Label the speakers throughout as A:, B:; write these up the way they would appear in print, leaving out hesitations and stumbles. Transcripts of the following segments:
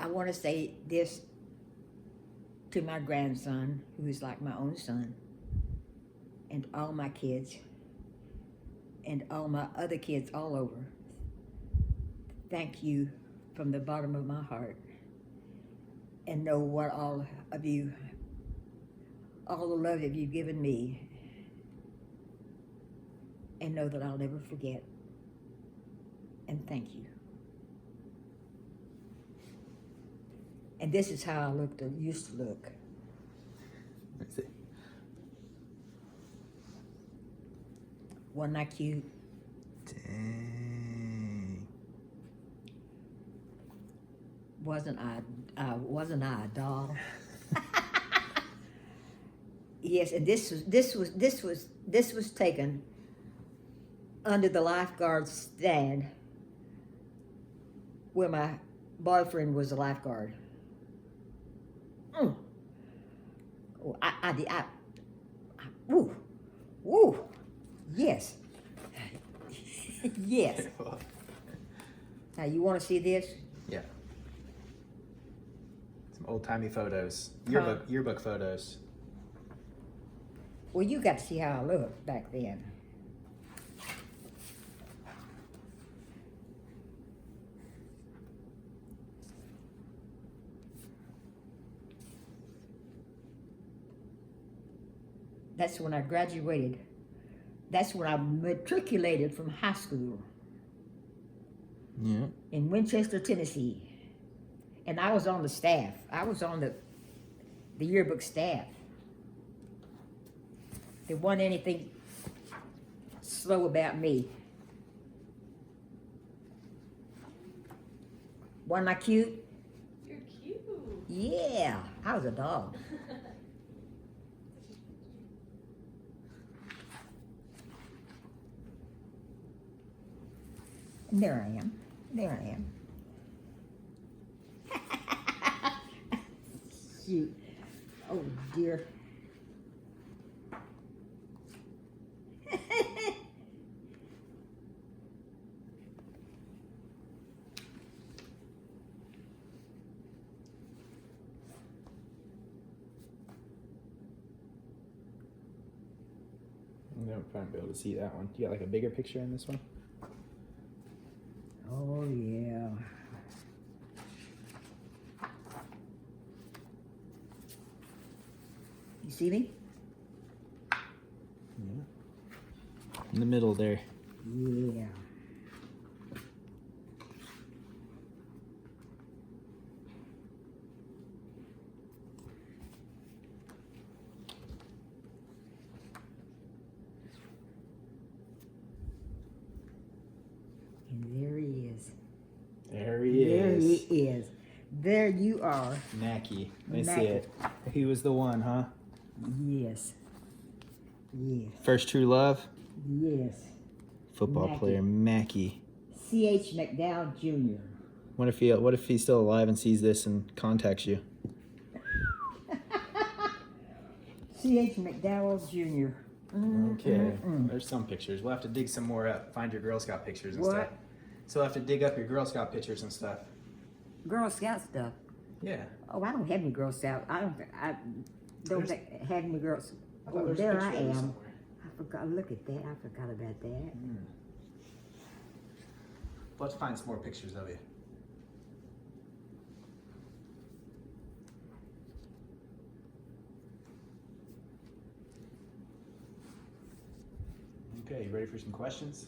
A: I want to say this to my grandson, who is like my own son, and all my kids, and all my other kids all over. Thank you from the bottom of my heart, and know what all of you, all the love that you've given me, and know that I'll never forget. And thank you. And this is how I looked, or used to look.
B: Let's see.
A: Wasn't I cute?
B: Dang.
A: Wasn't I a doll? Yes, and this was taken under the lifeguard stand where my boyfriend was a lifeguard. Oh, woo, woo, yes, yes. Now you want to see this?
B: Yeah. Some old-timey photos.
A: Huh?
B: Yearbook photos.
A: Well, you got to see how I looked back then. That's when I graduated. That's when I matriculated from high school
B: Yeah.
A: in Winchester, Tennessee. And I was on the staff. I was on the yearbook staff. There wasn't anything slow about me. Wasn't I cute?
C: You're cute.
A: Yeah, I was a dog. And there I am. There I am. Shoot. Oh dear.
B: I'm never trying to be able to see that one. You got like a bigger picture in this one?
A: Oh yeah. You see me?
B: Yeah. In the middle there.
A: Yeah. And there he is.
B: There he
A: There
B: is.
A: he is. There you are.
B: Mackie. Let me see
A: Mackie.
B: it. He was the one, huh?
A: Yes. Yes.
B: First true love?
A: Yes.
B: Football
A: Mackie.
B: player Mackie.
A: C.H. McDowell Jr.
B: What if he's still alive and sees this and contacts you?
A: C.H. McDowell Jr.
B: Okay. There's some pictures. We'll have to dig some more up. Find your Girl Scout pictures and
A: What?
B: stuff. So we'll have to dig up your Girl Scout pictures and stuff.
A: Girl Scout stuff.
B: Yeah.
A: Oh, I don't have any Girl Scout. I don't have any girls.
B: I thought
A: Oh,
B: there's a
A: there
B: picture
A: I
B: of you
A: am.
B: somewhere.
A: I forgot. Look at that. I forgot about that.
B: We'll have to find some more pictures of you. Okay, you ready for some questions?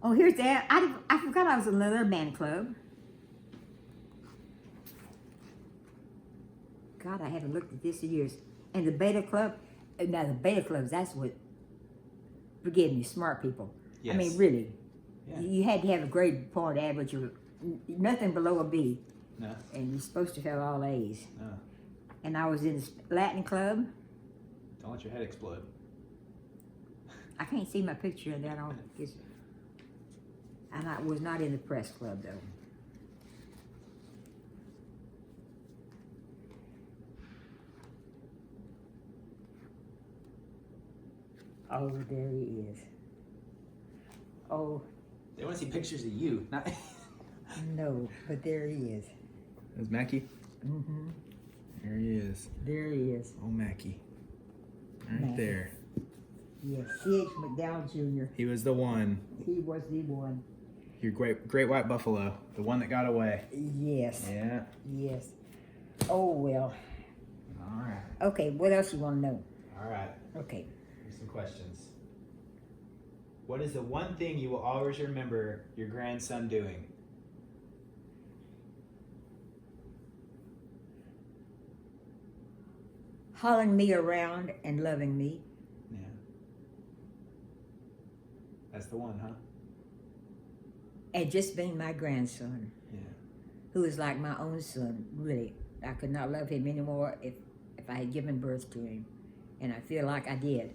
A: Oh, here's that. I forgot I was in another band club. God, I haven't looked at this in years. And the Beta Club. Now the Beta Clubs. That's what. Forgive me, smart people.
B: Yes.
A: I mean, really.
B: Yeah.
A: You had to have a grade point average of nothing below a B,
B: No.
A: and you're supposed to have all A's.
B: No.
A: And I was in the Latin Club.
B: Don't let your head explode.
A: I can't see my picture in that on. And I was not in the press club though. Oh, there he is. Oh,
B: They want to see pictures of you, not.
A: no, but there he is.
B: There's Mackie.
A: Mm-hmm.
B: There he is.
A: There he is.
B: Oh, Mackie. Right
A: Mackie.
B: there.
A: Yes, C.H. McDowell Jr.
B: He was the one.
A: He was the one.
B: Your great white buffalo. The one that got away.
A: Yes.
B: Yeah.
A: Yes. Oh, well.
B: All right.
A: Okay, what else you want to know?
B: All right.
A: Okay.
B: Here's some questions. What is the one thing you will always remember your grandson doing?
A: Hauling me around and loving me.
B: Yeah. That's the one, huh?
A: And just being my grandson,
B: Yeah.
A: who is like my own son, really. I could not love him anymore if I had given birth to him. And I feel like I did.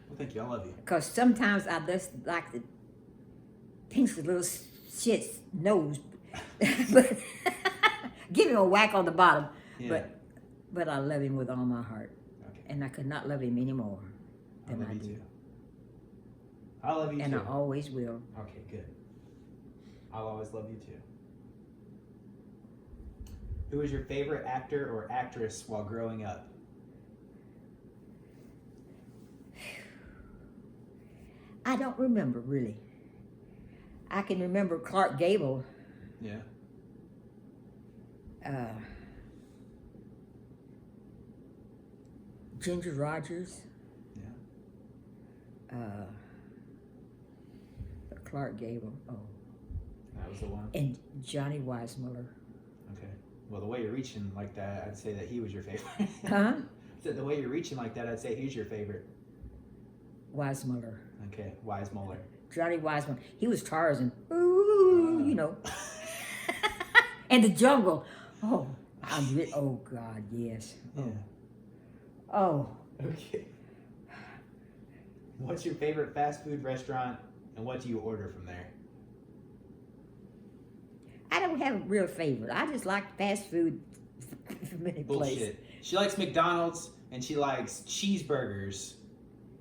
B: Well, thank you. I love you.
A: Because sometimes I just like to pinch the little shit's nose. But give him a whack on the bottom.
B: Yeah.
A: But I love him with all my heart.
B: Okay.
A: And I could not love him any more
B: I
A: than
B: love
A: I
B: you
A: do.
B: too. I love you
A: And
B: too.
A: I always will.
B: Okay, good. I'll always love you too. Who was your favorite actor or actress while growing up?
A: I don't remember, really. I can remember Clark Gable.
B: Yeah.
A: Ginger Rogers.
B: Yeah.
A: Clark Gable. Oh.
B: That was the one.
A: And Johnny Weissmuller.
B: Okay. Well, the way you're reaching like that, I'd say that he was your favorite.
A: Huh?
B: So the way you're reaching like that, I'd say he's your favorite.
A: Weissmuller.
B: Okay, Weissmuller.
A: Johnny Weissmuller. He was Tarzan. Ooh, you know. And the jungle. Oh, oh God, yes.
B: Yeah.
A: Oh.
B: Okay. What's your favorite fast food restaurant, and what do you order from there?
A: I don't have a real favorite. I just like fast food from any place.
B: Bullshit. She likes McDonald's, and she likes cheeseburgers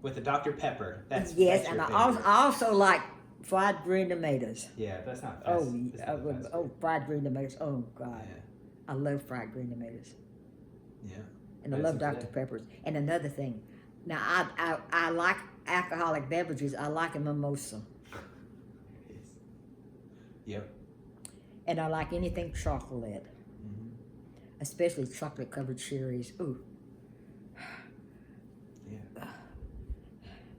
B: with a Dr. Pepper. That's
A: yes,
B: that's
A: and
B: your
A: I
B: favorite.
A: also like fried green tomatoes.
B: Yeah, that's not fast. It's not fast food.
A: Fried green tomatoes. Oh God,
B: Yeah.
A: I love fried green tomatoes,
B: Yeah.
A: and I
B: That's
A: love
B: it
A: Dr.
B: today.
A: Peppers. And another thing, now I like alcoholic beverages. I like a mimosa,
B: Yep.
A: and I like anything chocolate,
B: Mm-hmm.
A: especially chocolate covered cherries. Ooh.
B: Yeah.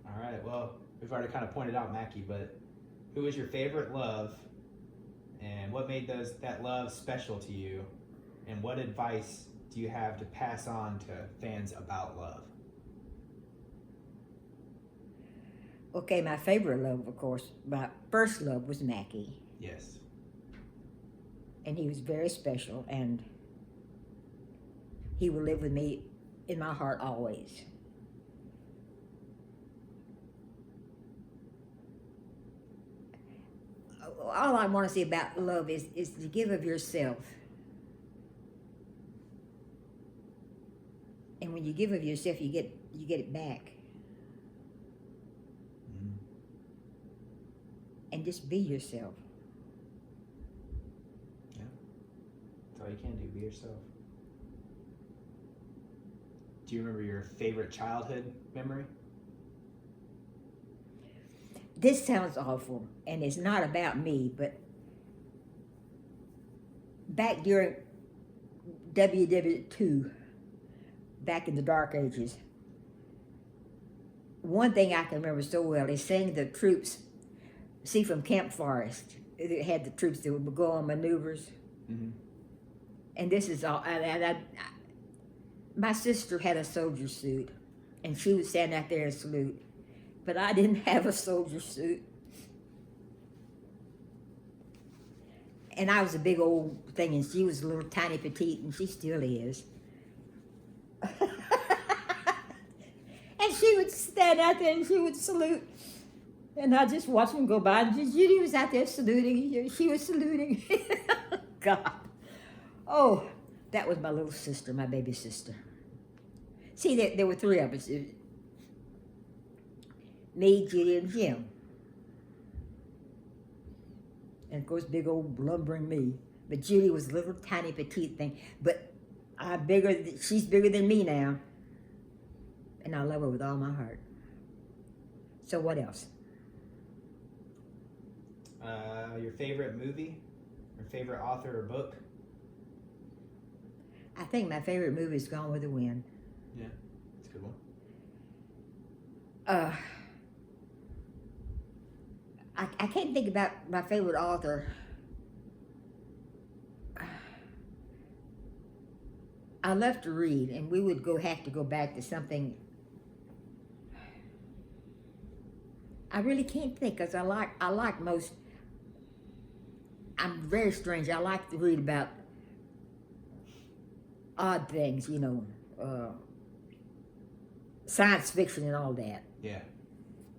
B: All right. Well, we've already kind of pointed out Mackie, but who was your favorite love, and what made that love special to you, and what advice do you have to pass on to fans about love?
A: Okay, my favorite love, of course, my first love was Mackie,
B: Yes.
A: and he was very special, and he will live with me in my heart always. All I want to say about love is to give of yourself. And when you give of yourself, you get it back.
B: Mm-hmm.
A: And just be yourself.
B: Yeah. That's all you can do. Be yourself. Do you remember your favorite childhood memory?
A: This sounds awful, and it's not about me, but back during WW2, back in the dark ages, one thing I can remember so well is seeing the troops, see from Camp Forest, it had the troops that would go on maneuvers.
B: Mm-hmm.
A: And this is all, my sister had a soldier suit, and she would stand out there and salute. But I didn't have a soldier suit. And I was a big old thing, and she was a little tiny petite, and she still is. And she would stand out there and she would salute. And I just watched them go by, and Judy was out there saluting. She was saluting. God. Oh, that was my little sister, my baby sister. See, there were three of us. Me, Judy, and Jim. and of course, big old lumbering me. But Judy was a little tiny petite thing. But she's bigger than me now, and I love her with all my heart. So what else?
B: Your favorite movie? Your favorite author or book?
A: I think my favorite movie is Gone with the Wind.
B: Yeah, it's a good one.
A: I can't think about my favorite author. I love to read, and we would have to go back to something. I really can't think, because I like most. I'm very strange. I like to read about odd things, science fiction and all that.
B: Yeah.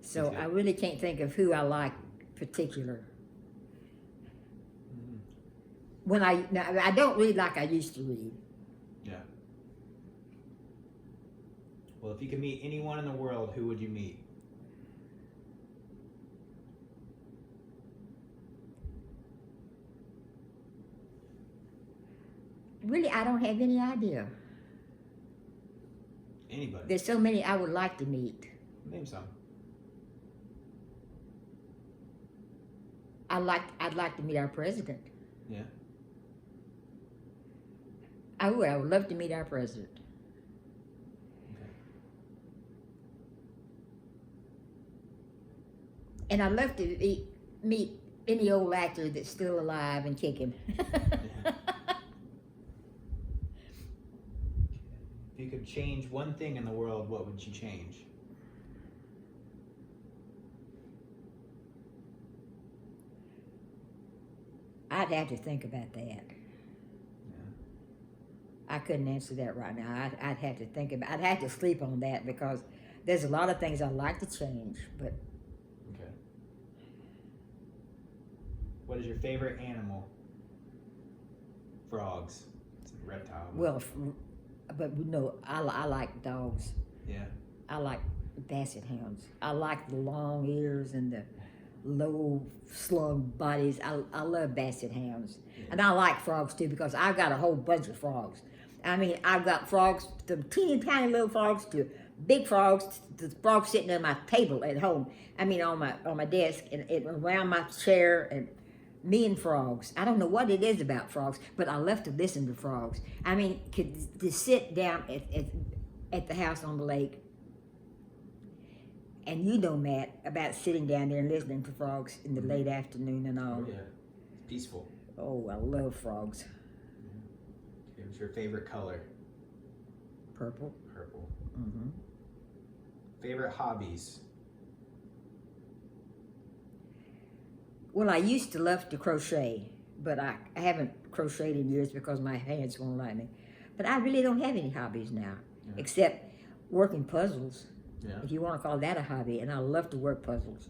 A: So I really can't think of who I like particular.
B: Mm-hmm.
A: I don't read like I used to read.
B: Yeah. Well, if you could meet anyone in the world, who would you meet?
A: Really, I don't have any idea.
B: Anybody.
A: There's so many I would like to meet.
B: Name some.
A: I'd like to meet our president.
B: Yeah.
A: I would love to meet our president.
B: Okay.
A: And I'd love to meet any old actor that's still alive and kicking.
B: If you could change one thing in the world, what would you change?
A: I'd have to think about that.
B: Yeah.
A: I couldn't answer that right now. I'd have to think about. I'd have to sleep on that, because there's a lot of things I'd like to change. But
B: Okay. What is your favorite animal? Frogs. It's a reptile.
A: but no, I like dogs.
B: Yeah.
A: I like basset hounds. I like the long ears and the low slung bodies. I love basset hounds.
B: Yeah.
A: And I like frogs too, because I've got a whole bunch of frogs. I mean, I've got frogs, from teeny tiny little frogs to big frogs, to frogs sitting on my table at home. I mean, on my desk and around my chair, and me and frogs. I don't know what it is about frogs, but I love to listen to frogs. I mean, to sit down at the house on the lake. And you know, Matt, about sitting down there and listening to frogs in the late afternoon and all.
B: Oh, yeah. It's peaceful.
A: Oh, I love frogs.
B: Okay, what's your favorite color?
A: Purple.
B: Purple.
A: Mm-hmm.
B: Favorite hobbies?
A: Well, I used to love to crochet, but I haven't crocheted in years because my hands won't let me. But I really don't have any hobbies now, except working puzzles.
B: Yeah.
A: If you want to call that a hobby, and I love to work puzzles.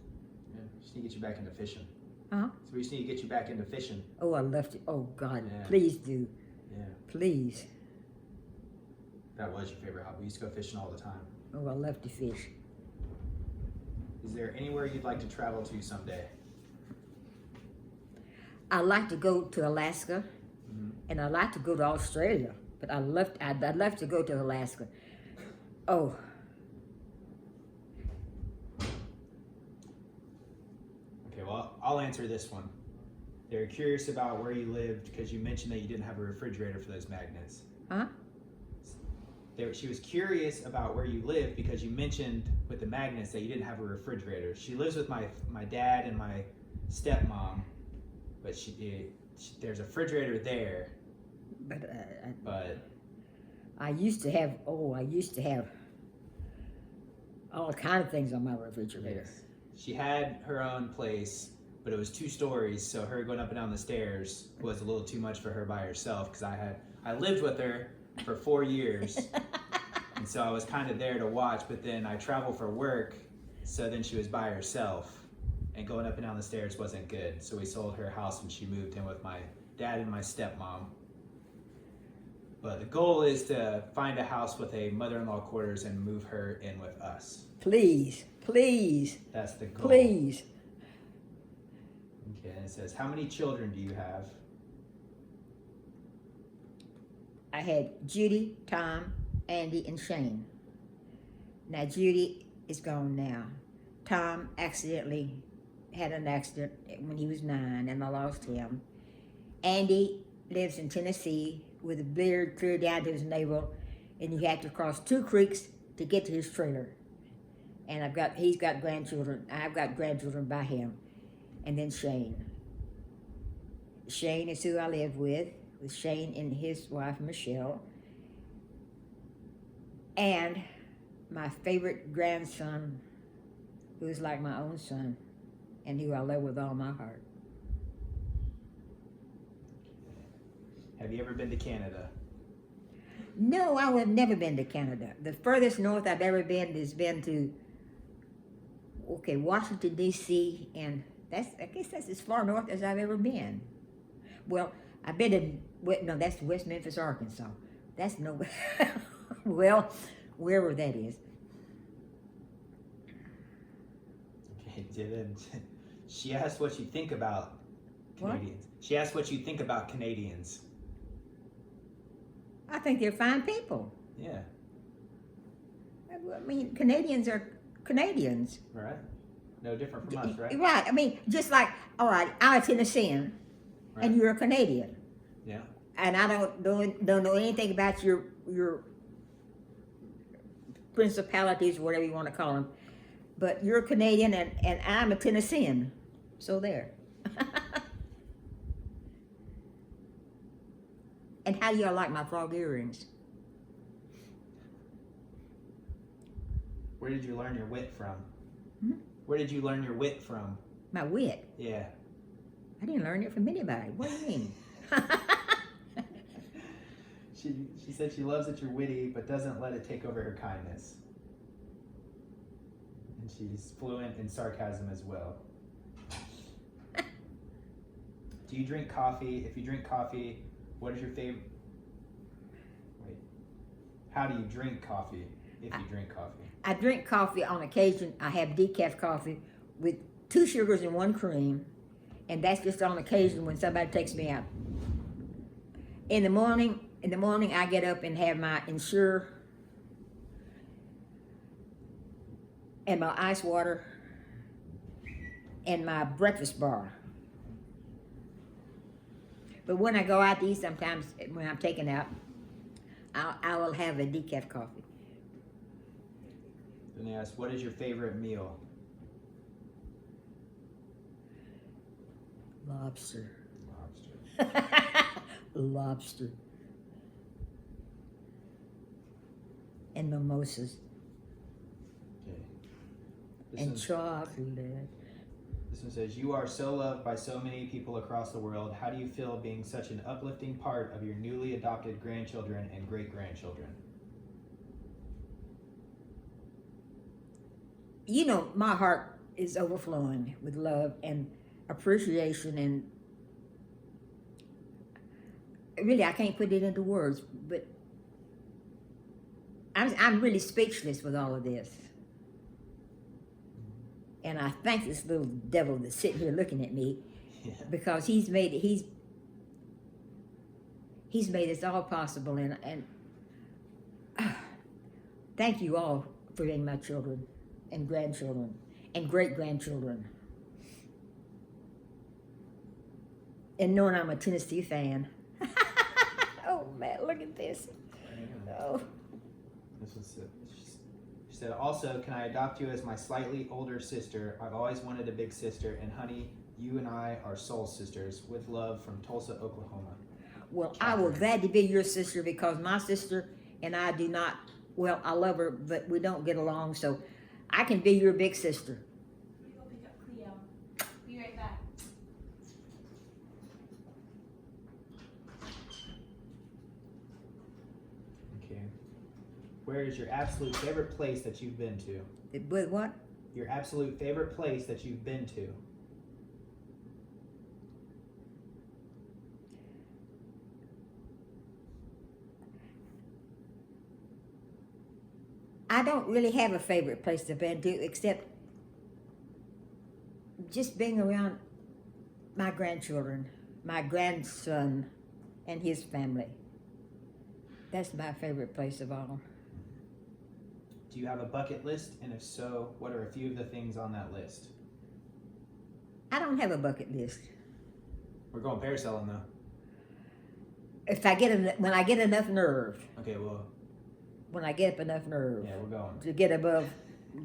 B: Yeah. Just need to get you back into fishing.
A: Huh?
B: So we just need to get you back into fishing.
A: Oh, I love to. Oh, God,
B: Yeah.
A: please do.
B: Yeah.
A: Please.
B: That was your favorite hobby. We used to go fishing all the time.
A: Oh, I love to fish.
B: Is there anywhere you'd like to travel to someday?
A: I like to go to Alaska,
B: Mm-hmm.
A: and I like to go to Australia, but I'd love to go to Alaska. Oh.
B: Okay, well, I'll answer this one. They're curious about where you lived because you mentioned that you didn't have a refrigerator for those magnets.
A: Huh?
B: She was curious about where you lived because you mentioned with the magnets that you didn't have a refrigerator. She lives with my dad and my stepmom, but there's a refrigerator there.
A: But I used to have all kind of things on my refrigerator.
B: Yes. She had her own place, but it was 2 stories, so her going up and down the stairs was a little too much for her by herself, because I lived with her for 4 years, and so I was kind of there to watch, but then I traveled for work, so then she was by herself, and going up and down the stairs wasn't good, so we sold her house and she moved in with my dad and my stepmom. But the goal is to find a house with a mother-in-law quarters and move her in with us.
A: Please, please,
B: That's the goal.
A: please.
B: Okay, and it says, how many children do you have?
A: I had Judy, Tom, Andy, and Shane. Now Judy is gone now. Tom accidentally had an accident when he was 9, and I lost him. Andy lives in Tennessee with a beard clear down to his navel, and you have to cross 2 creeks to get to his trailer. And he's got grandchildren. I've got grandchildren by him. And then Shane. Shane is who I live with Shane and his wife, Michelle. And my favorite grandson, who is like my own son, and who I love with all my heart.
B: Have you ever been to Canada?
A: No, I have never been to Canada. The furthest north I've ever been has been to, Washington, D.C., and I guess that's as far north as I've ever been. Well, I've been in, that's West Memphis, Arkansas. That's no, well, wherever that is.
B: Okay, didn't. She asked what you think about Canadians. What? She asked what you think about Canadians.
A: I think they're fine people.
B: Yeah.
A: I mean, Canadians are Canadians.
B: Right. No different from us, right?
A: Right. I mean, just like, all right, I'm a Tennessean, right, and you're a Canadian.
B: Yeah.
A: And I don't know anything about your principalities, whatever you want to call them. But you're a Canadian, and I'm a Tennessean. So there. And how do y'all like my frog earrings?
B: Where did you learn your wit from?
A: Hmm?
B: Where did you learn your wit from?
A: My wit?
B: Yeah.
A: I didn't learn it from anybody. What do you mean?
B: She said she loves that you're witty, but doesn't let it take over her kindness. And she's fluent in sarcasm as well. Do you drink coffee? If you drink coffee, what is your favorite? Wait. How do you drink coffee if you drink coffee?
A: I drink coffee on occasion. I have decaf coffee with 2 sugars and 1 cream. And that's just on occasion when somebody takes me out. In the morning, I get up and have my Ensure and my ice water and my breakfast bar. But when I go out to eat, sometimes when I'm taken out, I will have a decaf coffee.
B: Then they ask, what is your favorite meal?
A: Lobster.
B: Lobster.
A: Lobster. And mimosas.
B: Okay.
A: And chocolate.
B: This one says, you are so loved by so many people across the world. How do you feel being such an uplifting part of your newly adopted grandchildren and great-grandchildren?
A: You know, my heart is overflowing with love and appreciation, and really I can't put it into words, but I'm really speechless with all of this. And I thank this little devil that's sitting here looking at me, because he's made this all possible, and thank you all for being my children and grandchildren and great-grandchildren. And knowing I'm a Tennessee fan. Oh man, look at this. Oh.
B: This was she said, also, can I adopt you as my slightly older sister? I've always wanted a big sister, and honey, you and I are soul sisters. With love from Tulsa, Oklahoma.
A: Well,
B: Catherine.
A: I will glad to be your sister, because my sister and I do not, well, I love her, but we don't get along, so I can be your big sister.
C: I'm gonna go pick up Cleo. Be right back.
B: Okay. Where is your absolute favorite place that you've been to?
A: With what?
B: Your absolute favorite place that you've been to?
A: I don't really have a favorite place to been to, except just being around My grandchildren, my grandson and his family. That's my favorite place of all.
B: Do you have a bucket list? And if so, what are a few of the things on that list?
A: I don't have a bucket list.
B: We're going parasailing though.
A: If I get when I get enough nerve,
B: Okay, well,
A: when I get up enough nerve
B: yeah, we're going.
A: to get above,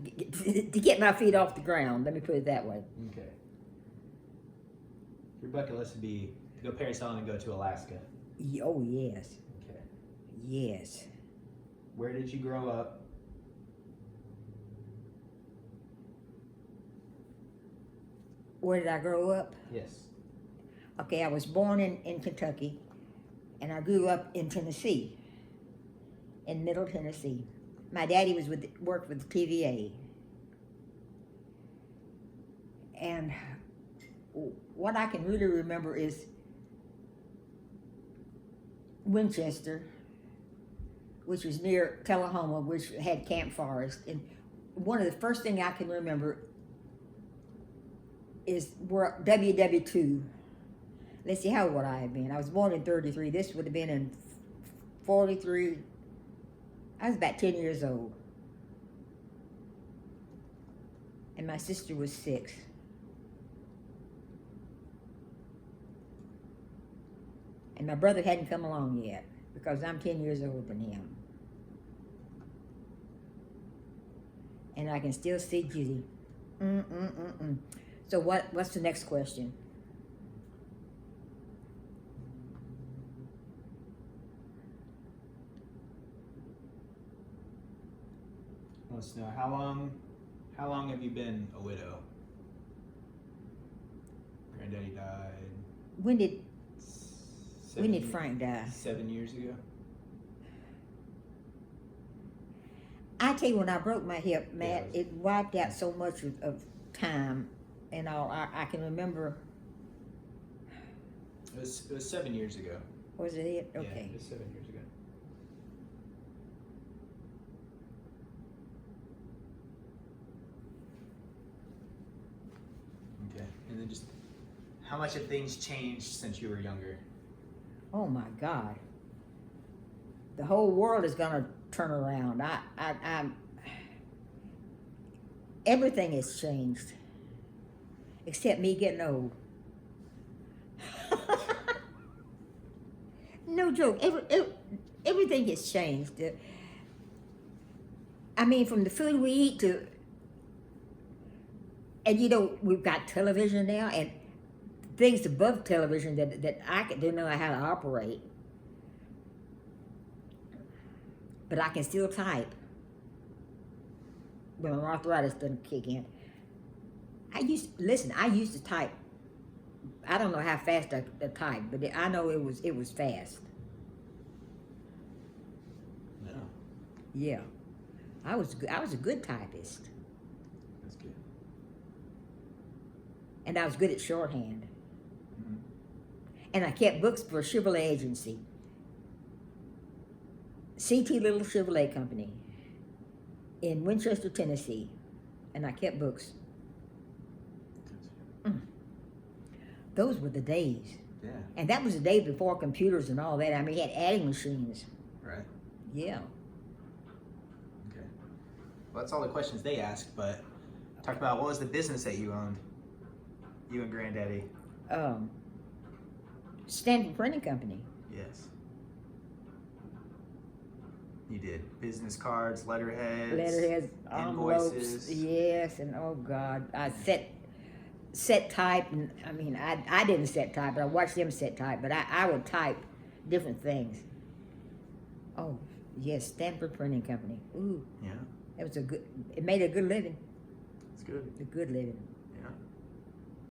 A: to get my feet off the ground. Let me put it that way.
B: Okay. Your bucket list would be to go parasailing and go to Alaska.
A: Oh yes,
B: Okay.
A: yes.
B: Where did you grow up?
A: Where did I grow up?
B: Yes.
A: Okay, I was born in Kentucky, and I grew up in Tennessee, in Middle Tennessee. My daddy worked with TVA, and what I can really remember is Winchester, which was near Tullahoma, which had Camp Forest, and one of the first thing I can remember is where WW2. Let's see, how old would I have been? I was born in 33. This would have been in 43. I was about 10 years old. And my sister was 6. And my brother hadn't come along yet because I'm 10 years older than him. And I can still see Judy. So what's the next question?
B: Wants to know how long have you been a widow? Granddaddy died.
A: When did
B: 7
A: Frank die?
B: 7 years ago.
A: I tell you, when I broke my hip, Matt,
B: Yeah.
A: it wiped out so much of time and all. I can remember.
B: It was 7 years ago.
A: Was it it?
B: Yeah,
A: Okay.
B: it was 7 years ago. Okay, and then just how much have things changed since you were younger?
A: Oh my God. The whole world is gonna turn around. I'm. Everything has changed, except me getting old. No joke. Everything has changed. I mean, from the food we eat to, and you know, we've got television now and things above television that I don't know how to operate. But I can still type when my arthritis doesn't kick in. I used to type. I don't know how fast I type, but I know it was fast.
B: No,
A: Yeah, I was a good typist,
B: that's good.
A: and I was good at shorthand.
B: Mm-hmm.
A: And I kept books for a Chevrolet agency, CT Little Chevrolet Company, in Winchester, Tennessee, and I kept books. Those were the days.
B: Yeah.
A: And that was the day before computers and all that. I mean, you had adding machines.
B: Right.
A: Yeah.
B: Okay. Well, that's all the questions they asked, but talk about what was the business that you owned? You and Granddaddy.
A: Stanford Printing Company.
B: Yes. You did business cards, letterheads,
A: Envelopes.
B: invoices.
A: Yes, and oh God, I set type, and I mean, I didn't set type, but I watched them set type, but I would type different things. Oh, yes, Stanford Printing Company. Ooh,
B: Yeah,
A: it made a good living.
B: it's good.
A: A good living.